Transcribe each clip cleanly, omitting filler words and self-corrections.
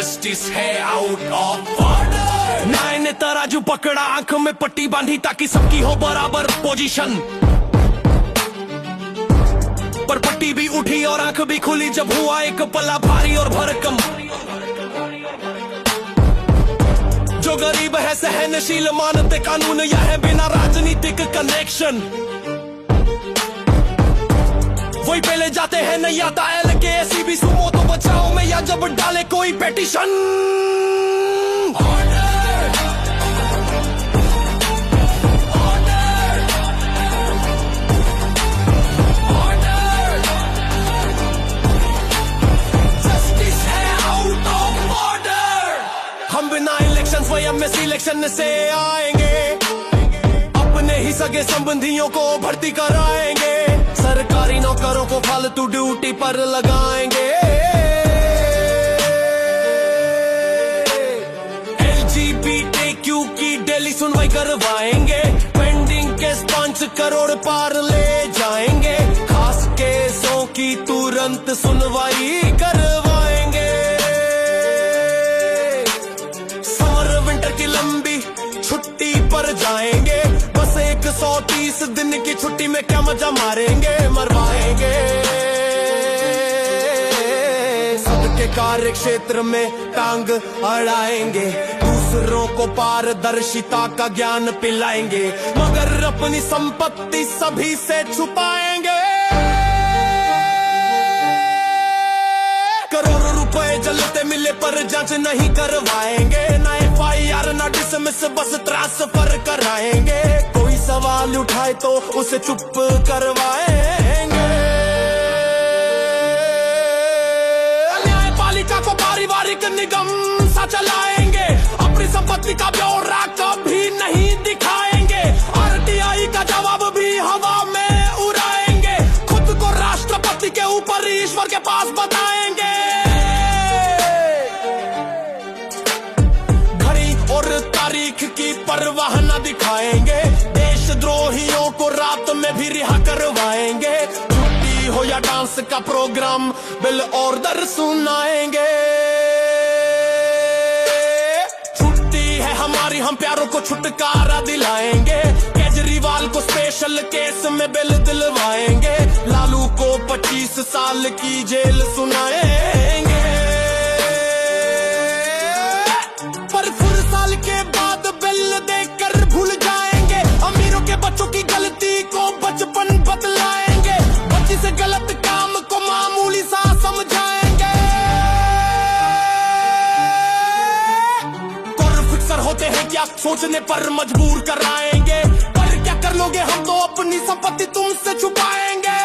Justice है out of order. न्याय ने तराजू पकड़ा, आंख में पट्टी बांधी ताकि सबकी हो बराबर पोजीशन। पर पट्टी भी उठी और आंख भी खुली जब हुआ एक पला भारी और भरकम। जो गरीब है सहनशील, मानते कानून, यह है बिना राजनीतिक कनेक्शन। वही पहले जाते हैं नहीं आता एल के ऐसी भी सुमो तो बचाओ में, या जब डाले कोई पेटिशन। हम बिना इलेक्शन स्वयं में सिलेक्शन से आएंगे, अपने ही सगे संबंधियों को भर्ती कराएंगे, सरकारी नौकरों को फालतू ड्यूटी पर लगाएंगे। LGBTQ की डेली सुनवाई करवाएंगे, पेंडिंग केस 5 करोड़ पार ले जाएंगे, खास केसों की तुरंत सुनवाई करवाएंगे। लंबी छुट्टी पर जाएंगे, बस 130 दिन की छुट्टी में क्या मजा मारेंगे, मरवाएंगे। सबके कार्य क्षेत्र में टांग अड़ाएंगे, दूसरों को पारदर्शिता का ज्ञान पिलाएंगे, मगर अपनी संपत्ति सभी से छुपाएंगे। करोड़ों रुपए जलते मिले पर जांच नहीं करवाएंगे, ना FIR ना डिसमिस, बस ट्रांसफर कराएंगे। कोई सवाल उठाए तो उसे चुप करवाएंगे। न्यायपालिका को पारिवारिक निगम सा चलाएंगे, अपनी संपत्ति का ब्यौरा कभी नहीं दिखाएंगे, RTI का जवाब भी हवा में उड़ाएंगे, खुद को राष्ट्रपति के ऊपर ईश्वर के पास बताएंगे। तारीख की परवाह न दिखाएंगे, देशद्रोहियों को रात में भी रिहा करवाएंगे, छुट्टी हो या डांस का प्रोग्राम बिल ऑर्डर सुनाएंगे। छुट्टी है हमारी, हम प्यारों को छुटकारा दिलाएंगे, केजरीवाल को स्पेशल केस में बिल दिलवाएंगे, लालू को 25 साल की जेल सुनाएंगे। के बाद बिल देकर भूल जाएंगे, अमीरों के बच्चों की गलती को बचपन बतलाएंगे, बच्ची से गलत काम को मामूली सा समझाएंगे। कर फिक्सर होते हैं क्या, सोचने पर मजबूर कराएंगे, पर क्या कर लोगे, हम तो अपनी संपत्ति तुमसे छुपाएंगे।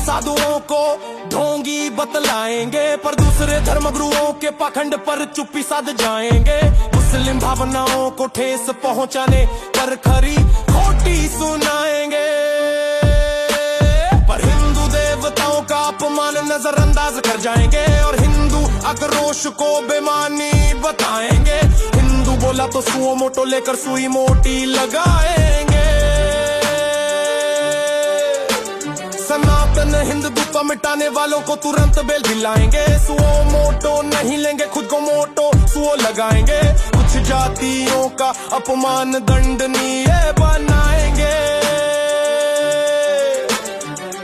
साधुओं को ढोंगी बतलाएंगे, पर दूसरे धर्मगुरुओं के पाखंड पर चुप्पी साध जाएंगे, मुस्लिम भावनाओं को ठेस पहुंचाने पर खरी खोटी सुनाएंगे, पर हिंदू देवताओं का अपमान नजरअंदाज कर जाएंगे, और हिंदू आक्रोश को बेमानी बताएंगे, हिंदू बोला तो सुओ मोटो लेकर सुई मोटी लगाएंगे। सनातन हिंदू को मिटाने वालों को तुरंत बेल दिलाएंगे, सुओ मोटो नहीं लेंगे खुद को मोटो सुओ लगाएंगे, कुछ जातियों का अपमान दंडनीय बनाएंगे,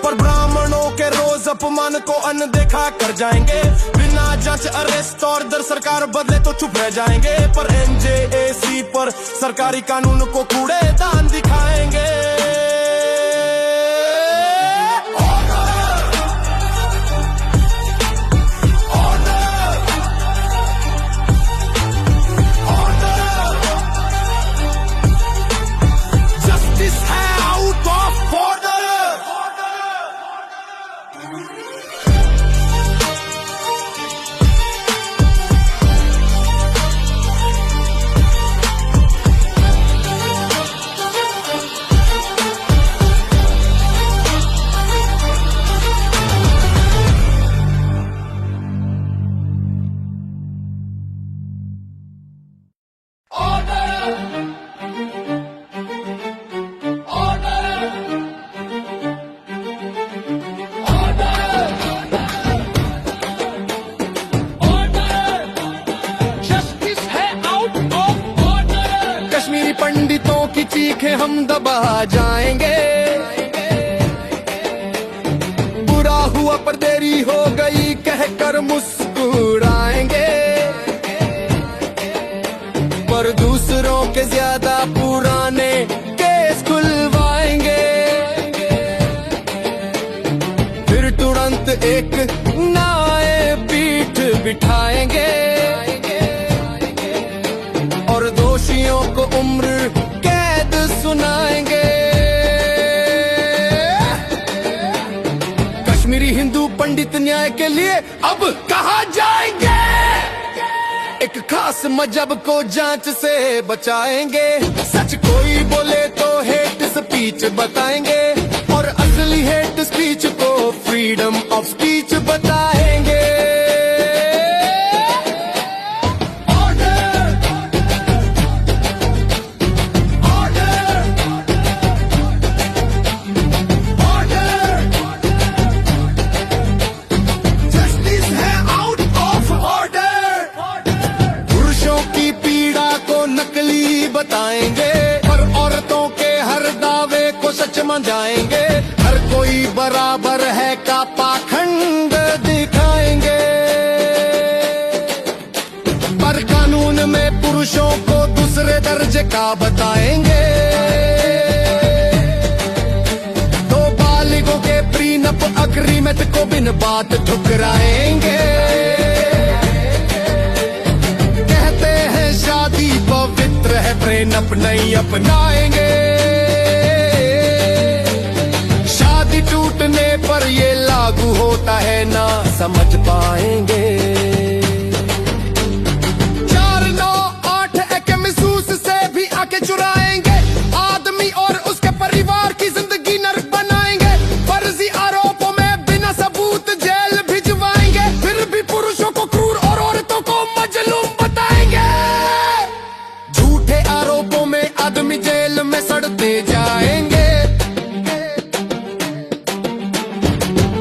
पर ब्राह्मणों के रोज अपमान को अनदेखा कर जाएंगे, बिना जांच अरेस्ट ऑर्डर सरकार बदले तो चुप रह जाएंगे, पर NJAC पर सरकारी कानून को कूड़ेदान दिखाएंगे। देखे हम दबा जाएंगे। बुरा हुआ पर देरी हो गई कहकर मुस्कुराएंगे, पर दूसरों के ज्यादा पुराने केस खुलवाएंगे। फिर तुरंत एक नए पीठ बिठाएंगे और दोषियों को उम्र कैद सुनाएंगे। कश्मीरी हिंदू पंडित न्याय के लिए अब कहाँ जाएंगे? एक खास मजहब को जांच से बचाएंगे। सच कोई बोले तो हेट स्पीच बताएंगे और असली हेट स्पीच को फ्रीडम ऑफ स्पीच बताएंगे। बताएंगे पर औरतों के हर दावे को सच मान जाएंगे। हर कोई बराबर है का पाखंड दिखाएंगे, पर कानून में पुरुषों को दूसरे दर्जे का बताएंगे। तो बालिगों के प्रीनप अग्रीमेंट को बिन बात ठुकराएंगे। शादी पवित्र है, प्रेनप नहीं अपनाएंगे। शादी टूटने पर ये लागू होता है ना समझ पाएंगे। 498 एक महसूस से भी आके चुराएंगे। आदमी और उसके परिवार की जिंदगी नर्क बनाएंगे। फर्जी आरोपों में बिना सबूत जेल भिजवाएंगे। फिर भी पुरुषों को क्रूर और औरतों को मजलूम बताएंगे। आरोपों में आदमी जेल में सड़ते जाएंगे।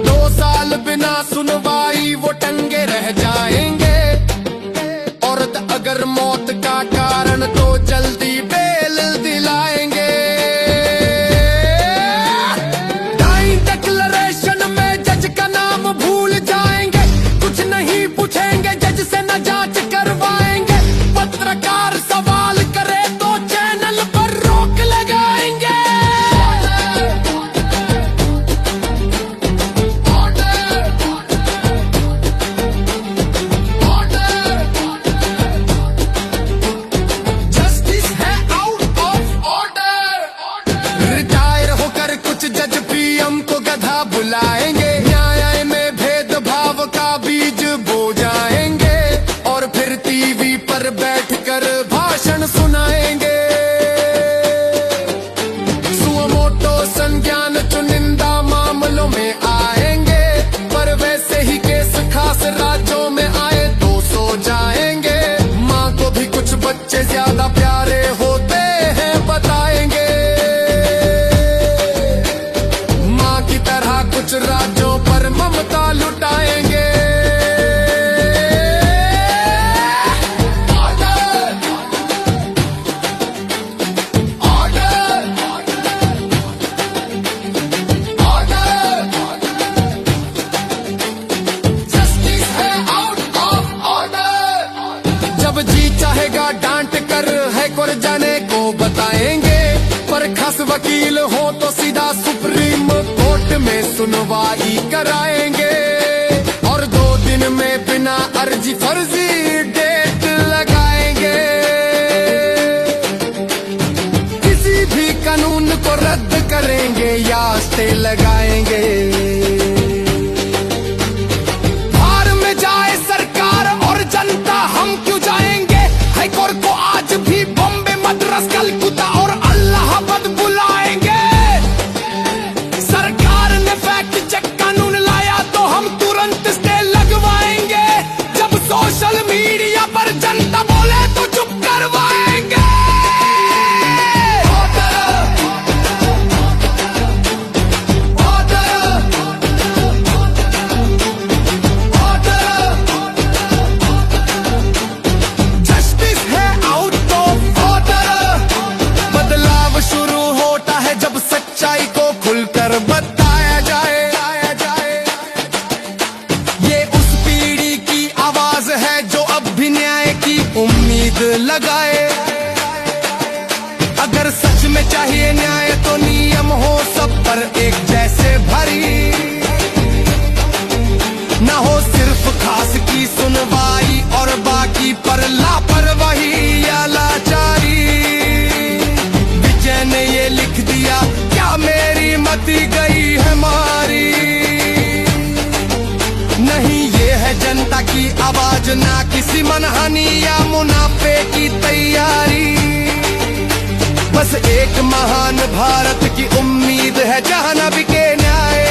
2 साल बिना सुनवाई वो टंगे रह जाएंगे। औरत अगर मौत का कारण तो जल्दी बेल दिलाएंगे। टाइम डिक्लेरेशन में जज का नाम भूल जाएंगे। कुछ नहीं पूछेंगे, जज से न जांच करवाएंगे। पत्रकार सवाल करे बुलाएंगे। न्याय में भेदभाव का बीज बो जाएंगे और फिर टीवी पर बैठकर भाषण सुनाएंगे। सुमोटो संज्ञान चुनिंदा मामलों में आएंगे, पर वैसे ही केस खास राज्यों में आए तो सो जाएंगे। माँ को भी कुछ बच्चे ज्यादा प्यारे होते हैं बताएंगे। कुछ राज्यों पर ममता लुटाएंगे। जस्टिस है आउट ऑफ ऑर्डर। जब जी चाहेगा डांट कर है कोर जाने को बताएंगे, पर खास वकील हो तो सीधा सुप्रीम कोर्ट में सुनवाई कराएंगे। और 2 दिन में बिना अर्जी फर्जी डेट लगाएंगे। किसी भी कानून को रद्द करेंगे या स्टे लगाएंगे। बाहर में जाए सरकार और जनता, हम क्यों जाएंगे? हाईकोर्ट को आज भी बॉम्बे, मद्रास, कलकत्ता और इलाहाबाद बुलाएंगे। सरकार ने फैक्ट चेक कानून लाया तो हम तुरंत स्टे लगवाएंगे। जब सोशल लगाए। अगर सच में चाहिए न्याय तो नियम हो सब पर एक जैसे भरी, न हो सिर्फ खास की सुनवाई और बाकी पर लापरवाही या लाचारी। विजय ने ये लिख दिया, क्या मेरी मती गई है मारी? नहीं, ये है जनता की आवाज, ना किसी मनहानि या मुनाफे की तैयारी। बस एक महान भारत की उम्मीद है जहां न बिके न्याय।